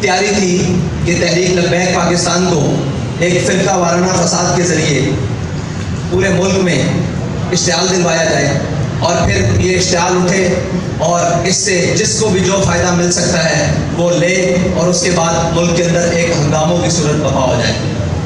تیاری تھی کہ تحریک لبیک پاکستان کو ایک فرقہ وارانہ فساد کے ذریعے پورے ملک میں اشتعال دلوایا جائے اور پھر یہ اشتعال اٹھے اور اس سے جس کو بھی جو فائدہ مل سکتا ہے وہ لے اور اس کے بعد ملک کے اندر ایک ہنگاموں کی صورت برپا ہو جائے.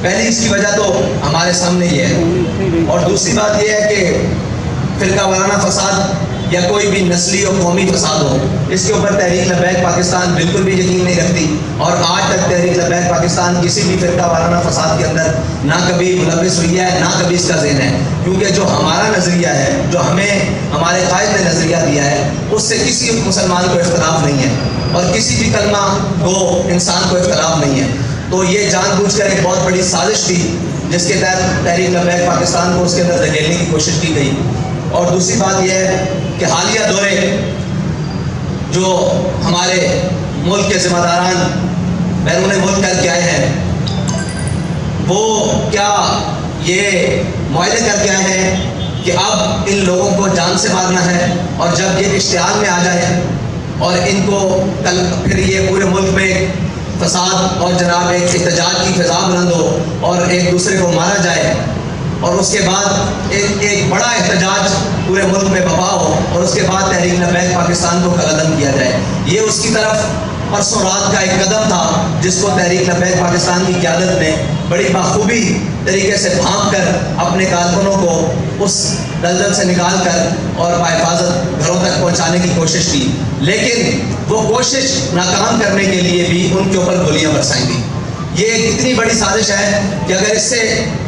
پہلی اس کی وجہ تو ہمارے سامنے یہ ہے. اور دوسری بات یہ ہے کہ فرقہ وارانہ فساد یا کوئی بھی نسلی اور قومی فساد ہو، اس کے اوپر تحریک لبیک پاکستان بالکل بھی یقین نہیں رکھتی اور آج تک تحریک لبیک پاکستان کسی بھی فرقہ وارانہ فساد کے اندر نہ کبھی ملوث ہوئی ہے نہ کبھی اس کا ذہن ہے. کیونکہ جو ہمارا نظریہ ہے، جو ہمیں ہمارے قائد نے نظریہ دیا ہے، اس سے کسی مسلمان کو اختلاف نہیں ہے اور کسی بھی کلمہ گو انسان کو اختلاف نہیں ہے. تو یہ جان بوجھ کر ایک بہت بڑی سازش تھی جس کے تحت تحریک لبیک پاکستان کو اس کے اندر دھکیلنے کی کوشش کی گئی. اور دوسری بات یہ ہے کہ حالیہ دورے جو ہمارے ملک کے ذمہ داران بیرون ملک کر کے آئے ہیں، وہ کیا یہ معاہدے کر کے آئے ہیں کہ اب ان لوگوں کو جان سے مارنا ہے اور جب یہ اشتعال میں آ جائے اور ان کو کل پھر یہ پورے ملک میں فساد اور جناب ایک احتجاج کی فضا بلند ہو اور ایک دوسرے کو مارا جائے اور اس کے بعد ایک بڑا احتجاج پورے ملک میں برپا ہو اور اس کے بعد تحریک لبیک پاکستان کو قدم کیا جائے. یہ اس کی طرف پرسوں رات کا ایک قدم تھا جس کو تحریک لبیک پاکستان کی قیادت نے بڑی بخوبی طریقے سے بھانپ کر اپنے کارکنوں کو اس دلدل سے نکال کر اور بحفاظت گھروں تک پہنچانے کی کوشش کی. لیکن وہ کوشش ناکام کرنے کے لیے بھی ان کے اوپر گولیاں برسائیں گی. یہ ایک اتنی بڑی سازش ہے کہ اگر اس سے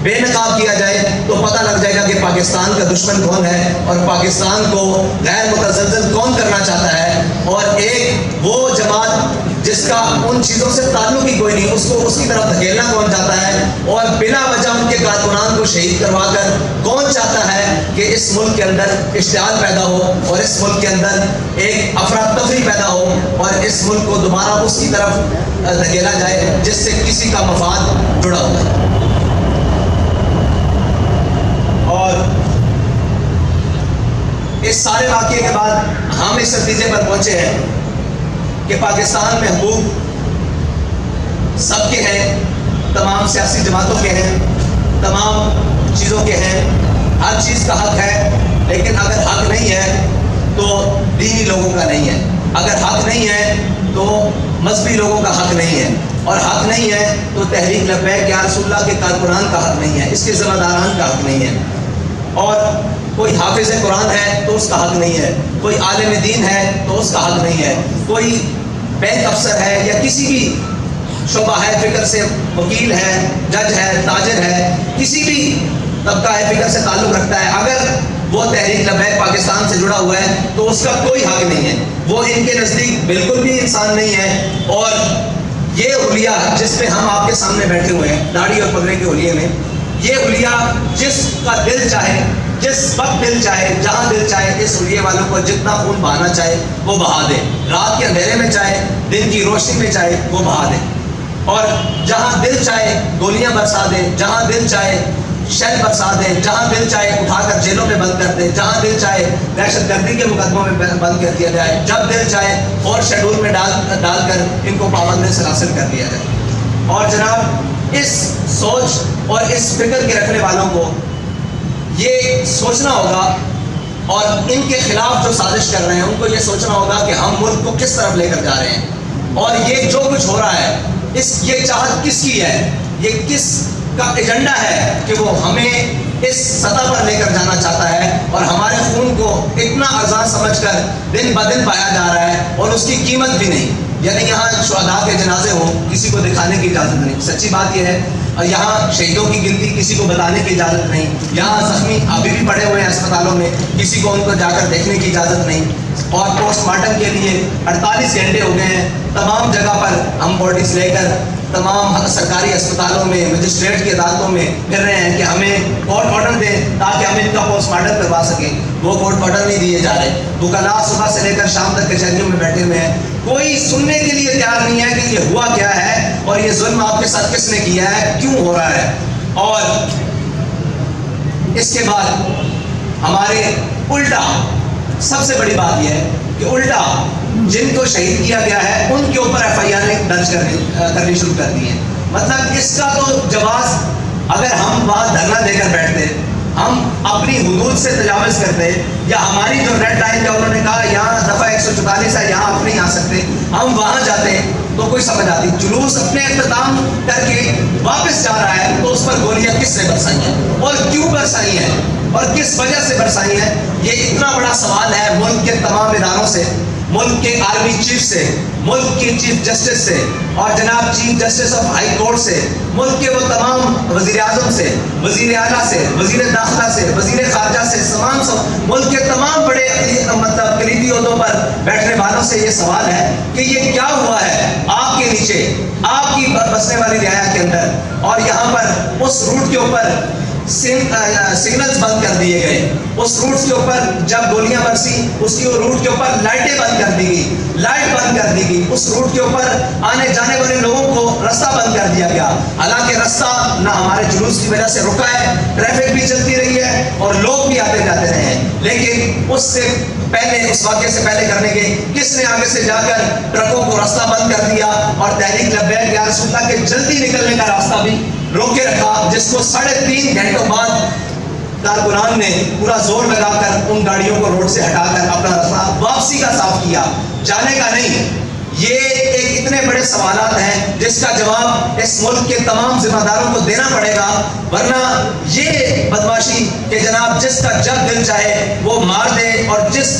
بے نقاب کیا جائے تو پتہ لگ جائے گا کہ پاکستان کا دشمن کون ہے اور پاکستان کو غیر متزلزل کون کرنا چاہتا ہے. اور ایک وہ جماعت جس کا ان چیزوں سے تعلق ہی کوئی نہیں، اس کو اس کی طرف دھکیلنا کون چاہتا ہے اور بلا وجہ ان کے کارکنان کو شہید کروا کر کون چاہتا ہے کہ اس ملک کے اندر اشتعال پیدا ہو اور اس ملک کے اندر ایک افراتفری پیدا ہو اور اس ملک کو دوبارہ اس کی طرف دھکیلا جائے جس سے کسی کا مفاد جڑا ہوا ہے. اور اس سارے واقعے کے بعد ہم اس نتیجے پر پہنچے ہیں کہ پاکستان میں حقوق سب کے ہیں، تمام سیاسی جماعتوں کے ہیں، تمام چیزوں کے ہیں، ہر چیز کا حق ہے. لیکن اگر حق نہیں ہے تو دینی لوگوں کا نہیں ہے، اگر حق نہیں ہے تو مذہبی لوگوں کا حق نہیں ہے، اور حق نہیں ہے تو تحریک لبیک یا رسول اللہ کے کارکنان کا حق نہیں ہے، اس کے ذمہ داران کا حق نہیں ہے. اور کوئی حافظ قرآن ہے تو اس کا حق نہیں ہے، کوئی عالم دین ہے تو اس کا حق نہیں ہے، کوئی بینک افسر ہے یا کسی بھی شعبہ ہے فکر سے وکیل ہے، جج ہے، تاجر ہے، کسی بھی طبقہ ہے فکر سے تعلق رکھتا ہے، اگر وہ تحریک لبیک پاکستان سے جڑا ہوا ہے تو اس کا کوئی حق نہیں ہے. وہ ان کے نزدیک بالکل بھی انسان نہیں ہے. اور یہ حلیہ جس پہ ہم آپ کے سامنے بیٹھے ہوئے ہیں داڑھی اور پگڑے کے حلیے میں، یہ حلیہ جس کا دل چاہے، جس وقت دل چاہے، جہاں دل چاہے، اس حلیے والوں کو جتنا خون بہانا چاہے وہ بہا دے، رات کے اندھیرے میں چاہے، دن کی روشنی میں چاہے وہ بہا دے. اور جہاں دل چاہے گولیاں برسا دے، جہاں دل چاہے شیل برسا دے، جہاں دل چاہے اٹھا کر جیلوں میں بند کر دے، جہاں دل چاہے دہشت گردی کے مقدموں میں بند کر دیا جائے، جب دل چاہے اور شیڈول میں ڈال کر ان کو پابند سلاسل کر دیا جائے. اور جناب اس سوچ اور اس فکر کے رکھنے والوں کو یہ سوچنا ہوگا اور ان کے خلاف جو سازش کر رہے ہیں ان کو یہ سوچنا ہوگا کہ ہم ملک کو کس طرف لے کر جا رہے ہیں اور یہ جو کچھ ہو رہا ہے یہ چاہت کس کی ہے، یہ کس کا ایجنڈا ہے کہ وہ ہمیں اس سطح پر لے کر جانا چاہتا ہے اور ہمارے خون کو اتنا ارزاں سمجھ کر دن بدن پایا جا رہا ہے اور اس کی قیمت بھی نہیں. یعنی یہاں شہداء کے جنازے ہوں کسی کو دکھانے کی اجازت نہیں، سچی بات یہ ہے. اور یہاں شہیدوں کی گنتی کسی کو بتانے کی اجازت نہیں، یہاں زخمی ابھی بھی پڑے ہوئے ہیں اسپتالوں میں، کسی کو ان کو جا کر دیکھنے کی اجازت نہیں. اور پوسٹ مارٹم کے لیے 48 گھنٹے ہو گئے ہیں، تمام جگہ پر ہم باڈیز لے کر تمام سرکاری اسپتالوں میں، مجسٹریٹ کی عدالتوں میں پھر رہے ہیں کہ ہمیں کورٹ آرڈر دیں تاکہ ہم ان کا پوسٹ مارٹم کروا سکیں. وہ کورٹ آرڈر نہیں دیے جا رہے. وکلاء صبح سے لے کر شام تک کچہریوں میں بیٹھے ہوئے ہیں، کوئی سننے کے لیے تیار نہیں ہے کہ یہ ہوا کیا ہے اور یہ ظلم آپ کے ساتھ کس نے کیا ہے، کیوں ہو رہا ہے. اور اس کے بعد ہمارے الٹا سب سے بڑی بات یہ ہے کہ الٹا جن کو شہید کیا گیا ہے ان کے اوپر FIR درج کرنی شروع کر دی ہے. مطلب اس کا تو جواز اگر ہم وہاں دھرنا دے کر بیٹھتے, ہم اپنی حدود سے تجاوز کرتے, یا ہماری جو ریڈ لائن کا انہوں نے کہا یہاں دفعہ 144 ہے یہاں آپ نہیں آ سکتے, ہم وہاں جاتے تو کوئی سمجھ آتی. جلوس اپنے اختتام کر کے واپس جا رہا ہے تو اس پر گولیاں کس نے برسائی ہیں اور کیوں برسائی ہیں اور کس وجہ سے برسائی ہیں, یہ اتنا بڑا سوال ہے ملک کے تمام اداروں سے, ملک کے آرمی چیف سے, ملک کے چیف جسٹس سے, اور جناب chief justice of high court سے, ملک کے وہ تمام وزیر اعظم سے, وزیر اعلیٰ سے, وزیر داخلہ سے, وزیر خارجہ سے, ملک کے تمام بڑے مطلب کلیدی عہدوں پر بیٹھنے والوں سے یہ سوال ہے کہ یہ کیا ہوا ہے آپ کے نیچے, آپ کی بسنے والی رعایا کے اندر, اور یہاں پر اس روٹ کے اوپر سگنلز بند کر دیے گئے, اس روٹ کے اوپر جب گولیاں برسی اس کی روٹ کے اوپر لائٹیں بند کر دی گئی, لائٹ بند کر دی گئی, اس روٹ کے اوپر آنے جانے والے لوگوں کو رستہ بند کر دیا گیا. حالانکہ رستہ نہ ہمارے جلوس کی وجہ سے رکا ہے, ٹریفک بھی چلتی رہی ہے اور لوگ بھی آتے جاتے رہے ہیں, لیکن اس سے پہلے, اس واقعے سے پہلے کرنے کے کس نے آگے سے جا کر ٹرکوں کو راستہ بند کر دیا اور تحریک لبیک یا رسول اللہ کے جلدی نکلنے کا راستہ بھی روکے رکھا, جس کو 3.5 گھنٹوں بعد کارکنان نے پورا زور لگا کر ان گاڑیوں کو روڈ سے ہٹا کر اپنا راستہ واپسی کا صاف کیا, جانے کا نہیں. یہ ایک اتنے بڑے سوالات ہیں جس کا جواب اس ملک کے تمام ذمہ داروں کو دینا پڑے گا, ورنہ یہ بدماشی کہ جناب جس کا جب دل چاہے وہ مار دے اور جس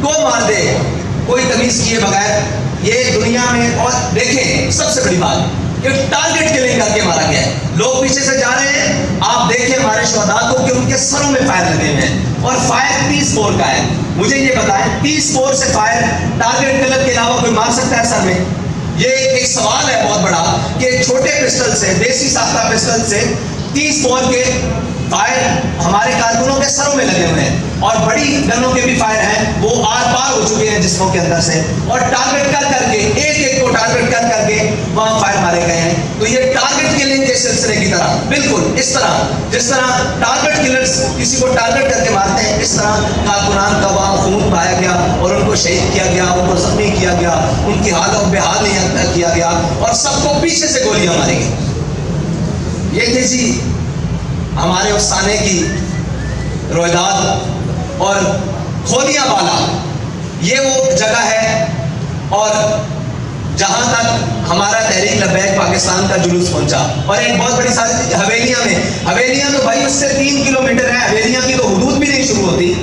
کو مار دے کوئی تمیز کیے بغیر, یہ دنیا میں. اور دیکھیں سب سے بڑی بات کہ ٹارگٹ کلنگ کر کے مارا گیا ہے, لوگ پیچھے سے جا رہے ہیں, آپ دیکھیں ہمارے شہداء کو کہ ان کے سروں میں فائر لگے ہوئے ہیں, اور فائر 30 بور کا ہے. مجھے یہ بتائیں 30 بور سے فائر ٹارگٹ کلر کے علاوہ کوئی مار سکتا ہے سر میں؟ یہ ایک سوال ہے بہت بڑا کہ چھوٹے پسٹل سے, دیسی ساختہ پسٹل سے 30 بور کے فائر ہمارے کارکنوں کے سروں میں لگے ہوئے ہیں, اور بڑی گنوں کے بھی فائر ہیں وہ آر پار ہو چکے ہیں جسموں کے اندر سے, اور ٹارگٹ کر کے ایک ایک کو ٹارگٹ کر کے وہاں فائر مارے گئے ہیں. تو یہ ٹارگٹ کلنگ کے سلسلے کی طرح, بالکل اس طرح جس طرح ٹارگٹ کلرز کسی کو ٹارگٹ کر کے مارتے ہیں, اس طرح کارکنان کا وہاں خون بہایا گیا اور ان کو شہید کیا گیا, ان کو زخمی کیا گیا, ان کی حالت بحال نہیں کیا گیا, اور سب کو پیچھے سے گولیاں ماری گئی. یہ تھی جی ہمارے افسانے کی رویداد. اور کھولیاں بالا یہ وہ جگہ ہے, اور جہاں تک ہمارا تحریک لبیک پاکستان کا جلوس پہنچا, اور ایک بہت بڑی سازش حویلیاں تو بھائی اس سے 3 کلومیٹر ہے, حویلیاں کی تو حدود بھی نہیں شروع ہوتی,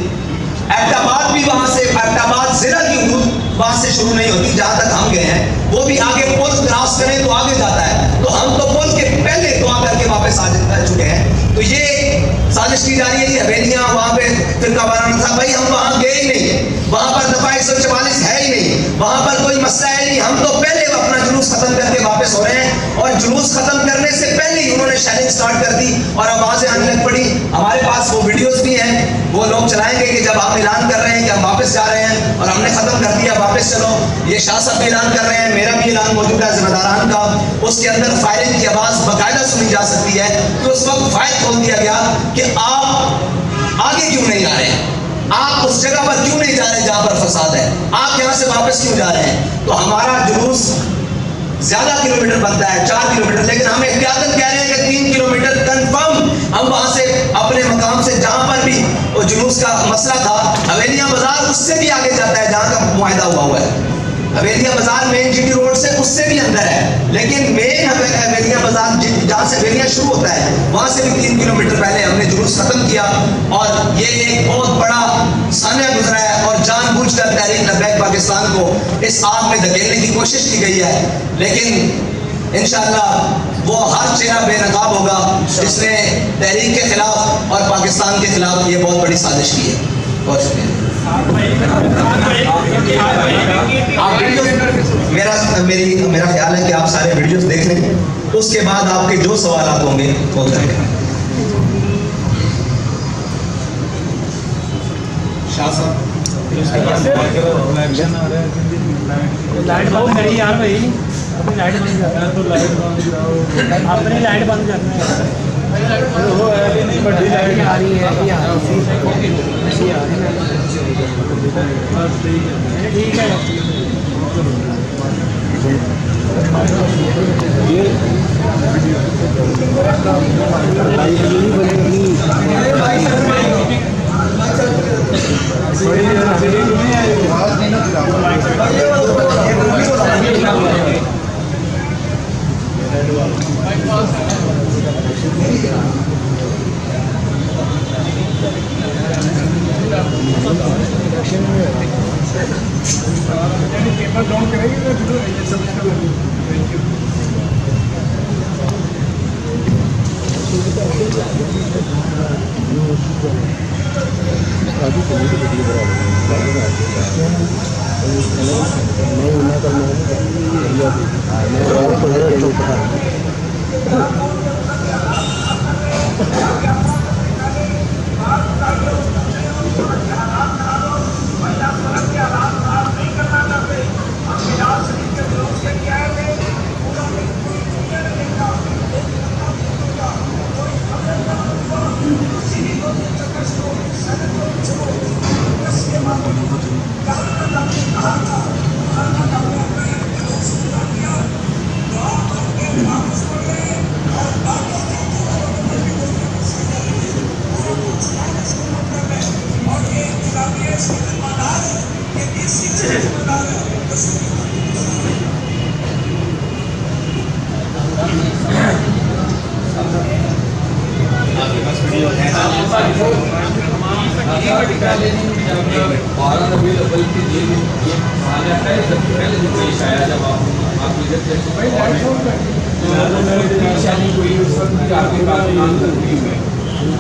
ایبٹ بھی وہاں سے, ایبٹ ضلع کی حدود وہاں سے شروع نہیں ہوتی, جہاں تک ہم گئے ہیں وہ بھی آگے پل کراس کریں تو آگے جاتا ہے, تو ہم تو پل کے پہلے دعا کر کے واپس آ چکے ہیں. تو یہ سازش کی جا رہی ہے, یہ حویلیاں وہاں پہ فرقہ وارانہ تھا, بھائی ہم وہاں گئے ہی نہیں, وہاں پر دفعہ 144 ہے ہی نہیں, وہاں پر کوئی مسئلہ ہے نہیں, ہم تو پہلے اپنا جلوس ختم کر کے واپس ہو رہے ہیں, اور جلوس ختم کرنے سے پہلے ہی انہوں نے شیلنگ سٹارٹ کر دی اور آوازیں آنے لگ پڑی. ہمارے پاس وہ ویڈیوز بھی ہیں, وہ لوگ چلائیں گے کہ جب آپ اعلان کر رہے ہیں کہ ہم واپس جا رہے ہیں اور ہم نے ختم کر دیا واپس چلو, یہ شاہ صاحب بھی اعلان کر رہے ہیں, میرا بھی اعلان موجود ہے ذمہ داران کا, اس کے اندر فائرنگ کی آواز باقاعدہ سنی جا سکتی ہے کہ اس وقت فائر کھول دیا گیا کہ آپ آگے کیوں نہیں جا رہے ہیں, آپ اس جگہ پر کیوں نہیں جا رہے جہاں پر فساد ہے, آپ یہاں سے واپس کیوں جا رہے ہیں. تو ہمارا جلوس زیادہ کلومیٹر بنتا ہے, 4 کلومیٹر, لیکن ہم احتیاطاً کہہ رہے ہیں کہ 3 کلومیٹر کنفرم ہم وہاں سے اپنے مقام سے جہاں پر بھی وہ جلوس کا مسئلہ تھا, حویلیاں بازار اس سے بھی آگے جاتا ہے جہاں کا معاہدہ ہوا ہے, حویلیاں بازار مین جی ٹی روڈ سے اس سے بھی اندر ہے, لیکن مین حویلیاں بازار جہاں سے حویلیاں شروع ہوتا ہے وہاں سے بھی 3 کلومیٹر پہلے ہم نے جلوس ختم کیا, اور یہ ایک بہت بڑا سانحہ گزرا ہے, اور جان بوجھ کر تحریک لبیک پاکستان کو اس آگ میں دھکیلنے کی کوشش کی گئی ہے, لیکن انشاءاللہ وہ ہر چہرہ بے نقاب ہوگا جس نے تحریک کے خلاف اور پاکستان کے خلاف یہ بہت بڑی سازش کی ہے. بہت شکریہ. میرا خیال ہے کہ آپ سارے ویڈیوز دیکھ لیں, اس کے بعد آپ کے جو سوالات ہوں گے وہ کریں. شاہ صاحب لائٹ بہت نہیں یار بھائی, اپنی لائٹ بند کرنا, اپنی لائٹ بند کرنا, بڑی لائٹ آ رہی ہے. ٹھیک ہے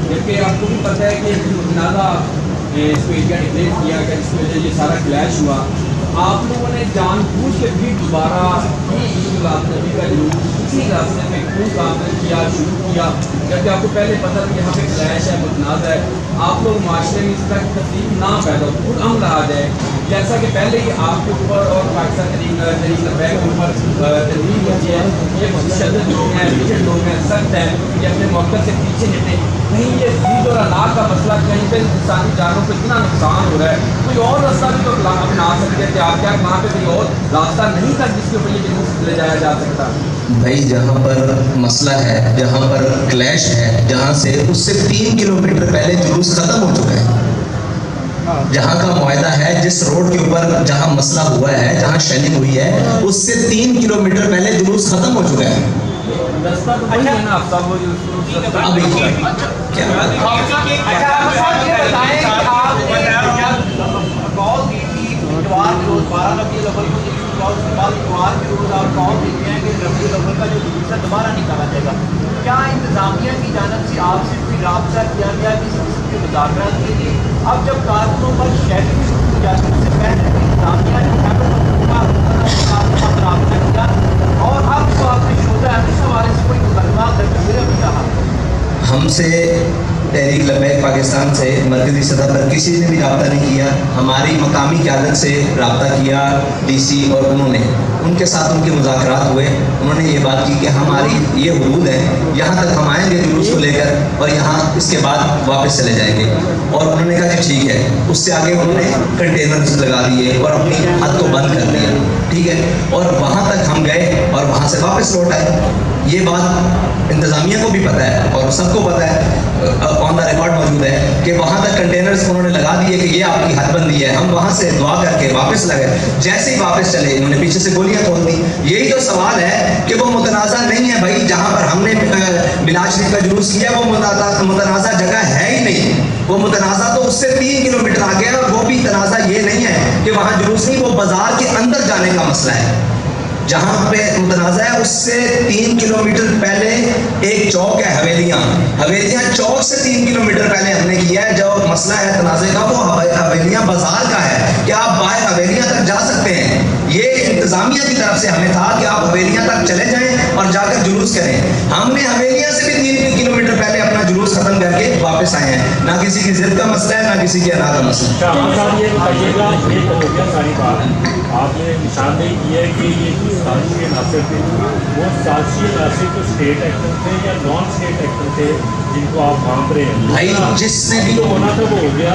جبکہ آپ کو بھی پتہ ہے کہ متنازع اس کو ایریا ڈکلیئر کیا کہ اس کی وجہ سے یہ سارا کلیش ہوا. آپ لوگوں نے جان بوجھ کے بھی دوبارہ نبی کا اسی راستے میں کیوں کام کیا شروع کیا جبکہ آپ کو پہلے پتہ تھا کہ یہاں پہ کلیش ہے متنازع ہے. آپ لوگ معاشرے میں اس طرح کی تفریق نہ پیدا ہو خود امن رہا جائے جیسا کہ پہلے ہی آپ کے اوپر اور پاکستان تحریک لبیک کے اوپر تنظیم ہوتی ہے. یہ متشدد لوگ ہیں رجڈ لوگ ہیں سخت ہے یہ اپنے موقع سے پیچھے ہٹیں. کہیں یہ زید اور ہلاک کا مسئلہ کہیں پہ انسانی جانوں کو اتنا نقصان ہو رہا ہے کوئی اور راستہ بھی تو اپنا سکتے تھے آپ کیا وہاں پہ کوئی اور راستہ نہیں تھا جس کے اوپر یہ جلوس لے جایا جا سکتا. بھائی جہاں پر مسئلہ ہے جہاں پر کلیش ہے جہاں سے اس سے 3 کلومیٹر پہلے جلوس ختم ہو چکا ہے. جہاں کا معاہدہ ہے جس روڈ کے اوپر جہاں مسئلہ ہوا ہے جہاں شیلنگ ہوئی ہے اس سے 3 کلومیٹر پہلے جلوس ختم ہو چکا ہے. ابھی کیا دوبارہ نکالا جائے گا. کیا انتظامیہ کی جانب سے آپ سے کوئی رابطہ کیا گیا کسی قسم کے مذاکرات کے لیے؟ اب جب کارکنوں پر شیلنگ شروع ہو جاتی ہے اس سے پہلے انتظامیہ نے رابطہ کیا اور اب تو آپ نے شوزہ ہے اس حوالے سے کوئی مقدمہ درج بھی رہا؟ ہم سے تحریک لبیک پاکستان سے مرکزی سطح پر کسی نے بھی رابطہ نہیں کیا. ہماری مقامی قیادت سے رابطہ کیا ڈی سی اور انہوں نے ان کے ساتھ ان کے مذاکرات ہوئے. انہوں نے یہ بات کی کہ ہماری یہ حدود ہے یہاں تک ہم آئیں گے جلوس کو لے کر اور یہاں اس کے بعد واپس چلے جائیں گے. اور انہوں نے کہا کہ ٹھیک ہے. اس سے آگے انہوں نے کنٹینرز لگا دیے اور اپنی حد کو بند کر دیا. ٹھیک ہے. اور وہاں تک ہم گئے اور وہاں سے واپس لوٹ آئے. یہ بات انتظامیہ کو بھی پتہ ہے اور سب کو پتہ ہے آن دا ریکارڈ موجود ہے کہ وہاں تک کنٹینرز انہوں نے لگا دیے کہ یہ آپ کی حد بندی ہے. ہم وہاں سے دعا کر کے واپس لگے. جیسے ہی واپس چلے انہوں نے پیچھے سے گولیاں کھول دی. یہی تو سوال ہے کہ وہ متنازع نہیں ہے بھائی. جہاں پر ہم نے میلاد شریف کا جلوس کیا وہ متنازع جگہ ہے ہی نہیں. وہ متنازع تو اس سے 3 کلومیٹر آگے ہے اور وہ بھی تنازع یہ نہیں ہے کہ وہاں جلوس نہیں, وہ بازار کے اندر جانے کا مسئلہ ہے. جہاں پہ متنازع ہے اس سے 3 کلومیٹر پہلے ایک چوک ہے حویلیاں چوک سے 3 کلومیٹر پہلے ہم نے کیا ہے. جو مسئلہ ہے تنازع کا وہ حویلیاں بازار کا ہے کہ آپ باہر حویلیاں تک جا سکتے ہیں. یہ انتظامیہ کی طرف سے ہمیں تھا کہ آپ حویلیاں تک چلے جائیں اور جا کر جلوس کریں. ہم نے حویلیاں سے بھی 3 کلومیٹر پہلے اپنا جلوس ختم کر کے واپس آئے ہیں. نہ کسی کی ضد کا مسئلہ ہے نہ کسی کی انا کا مسئلہ. آپ نے نشاندہی کی ہے کہ یہ سازشی کے عناصر تھے وہ سازشی عناصر تو اسٹیٹ ایکٹر تھے یا نان اسٹیٹ ایکٹر تھے جن کو آپ بھانپ رہے ہیں بھائی جس نے بھی ہونا تھا وہ ہو گیا.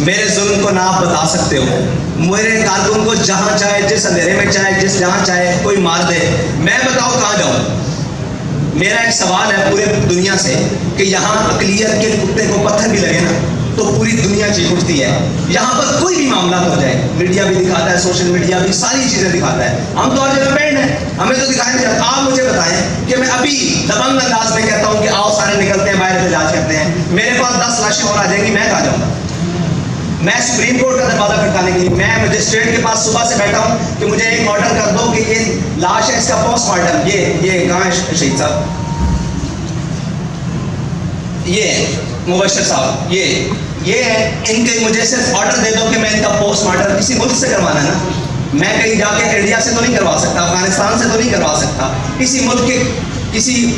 میرے ظلم کو نہ آپ بتا سکتے ہو. میرے کارکن کو جہاں چاہے, جس اندھیرے میں چاہے, جہاں چاہے کوئی مار دے, میں بتاؤ کہاں جاؤں. میرا ایک سوال ہے پورے دنیا سے کہ یہاں اقلیت کے کتے کو پتھر بھی لگے نا تو پوری دنیا چیخ اٹھتی ہے. یہاں پر کوئی بھی معاملہ ہو جائے, میڈیا بھی دکھاتا ہے, سوشل میڈیا بھی ساری چیزیں دکھاتا ہے. ہم تو ہر جگہ بینڈ ہیں, ہمیں تو دکھایا نہیں جاتا. آپ مجھے بتائیں کہ میں ابھی دبنگ انداز میں کہتا ہوں کہ آؤ سارے نکلتے ہیں باہر احتجاج کرتے ہیں, میرے پاس 10 لاشیں اور آ جائیں گی, میں کہاں جاؤں گا؟ میں سپریم کورٹ کا دروازہ کھٹکانے کے لیے, میں مجسٹریٹ کے پاس صبح سے بیٹھا ہوں کہ مجھے ایک آرڈر کر دو کہ یہ لاش ہے, اس کا پوسٹ مارٹم, یہ کہاں ہے شہید صاحب, یہ مبشر صاحب, یہ ہے ان کے, مجھے صرف آرڈر دے دو کہ میں ان کا پوسٹ مارٹم کسی ملک سے کروانا ہے نا. میں کہیں جا کے انڈیا سے تو نہیں کروا سکتا, افغانستان سے تو نہیں کروا سکتا, کسی ملک کے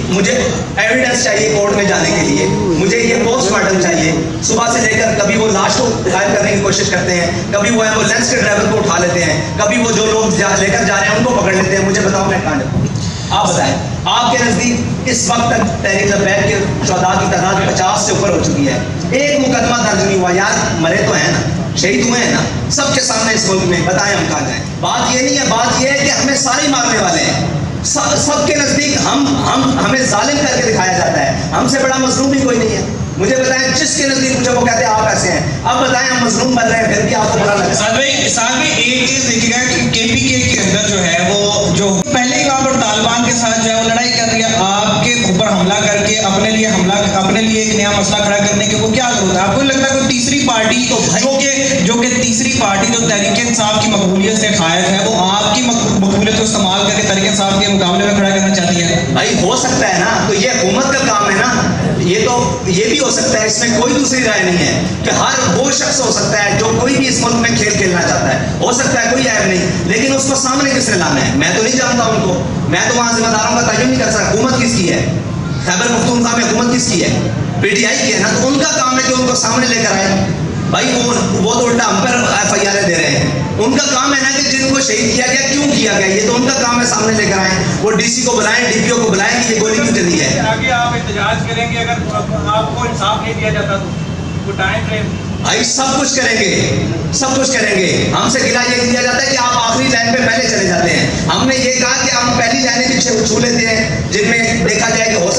مجھے ایویڈنس چاہیے کورٹ میں جانے کے لیے, مجھے یہ پوسٹ مارٹم چاہیے. صبح سے لے کر کبھی وہ لاش کو غائب کرنے کی کوشش کرتے ہیں, کبھی وہ ایمبولینس کے ڈرائیور کو اٹھا لیتے ہیں, کبھی وہ جو لوگ لے کر جا رہے ہیں ان کو پکڑ لیتے ہیں. مجھے بتاؤ میں کہاں جاؤں؟ آپ بتائیں. آپ کے نزدیک اس وقت تک تحریک لبیک کے شہداء کی تعداد 50 سے اوپر ہو چکی ہے, ایک مقدمہ درج نہیں ہوا. یار مرے تو ہیں نا, شہید ہوئے ہیں نا, سب کے سامنے اس ملک میں, بتائیں ہم کہاں جائیں. بات یہ نہیں ہے, بات یہ ہے کہ ہمیں سارے مارنے والے ہیں. سب کے نزدیک ہمیں ظالم کر کے دکھایا جاتا ہے, ہم سے بڑا مظلوم بھی کوئی نہیں ہے. مجھے بتائیں جس کے نزدیک مجھے وہ کہتے ہیں آپ ایسے ہیں, اب بتائیں ہم مظلوم بن رہے ہیں پھر بھی آپ کو برا لگتا ہے. ساتھ میں ایک چیز دیکھیے گا کہ KPK کے اندر جو ہے وہ جو پہلے ہی وہاں پر طالبان کے ساتھ جو ہے وہ لڑائی کر رہی ہے, آپ کے اوپر حملہ کر کے اپنے لیے ایک نیا مسئلہ کھڑا کرنے کی وہ کیا ضرورت ہے؟ آپ کو لگتا ہے کوئی تیسری پارٹی جو کہ تیسری پارٹی جو تحریک انصاف کی مقبولیت سے قائد ہے وہ آپ کی مقبولیت کو استعمال کر کے تحریک انصاف کے مقابلے میں کھڑا کرنا چاہتی ہے؟ بھائی ہو سکتا ہے نا, تو یہ حکومت کا کام ہے نا, یہ بھی ہو سکتا ہے, اس میں کوئی دوسری رائے نہیں ہے کہ ہر وہ شخص ہو سکتا ہے جو کوئی بھی اس ملک میں کھیل کھیلنا چاہتا ہے, ہو سکتا ہے, کوئی عیب نہیں, لیکن اس کو سامنے کس نے لانا ہے؟ میں تو نہیں جانتا ان کو, میں تو وہاں ذمہ داروں کا تعین نہیں کر سکتا. حکومت کس کی ہے؟ خیبر پختونخوا میں حکومت کس کی ہے؟ PTI کی ہے نا, تو ان کا کام ہے کہ ان کو سامنے لے کر آئے. بھائی وہ تو الٹا ہم پر FIR دے رہے ہیں, ان کا کام ہے نا کہ جن کو شہید کیا گیا کیوں کیا گیا, یہ تو ان کا کام ہے سامنے لے کر آئیں. وہ DC کو بلائیں, DPO کو بلائیں کہ یہ گولی کیوں چلی ہے. آگے آپ احتجاج کریں گے اگر آپ کو انصاف نہیں دیا جاتا تو وہ ٹائم فریم. بھائی سب کچھ کریں گے, سب کچھ کریں گے. ہم سے گلا یہ دیا جاتا ہے کہ آپ آخری لائن پہ پہلے چلے جاتے ہیں. ہم نے یہ کہا کہ ہم پہلی لائنیں پیچھے چھو لیتے ہیں جن میں دیکھا جائے کہ ہو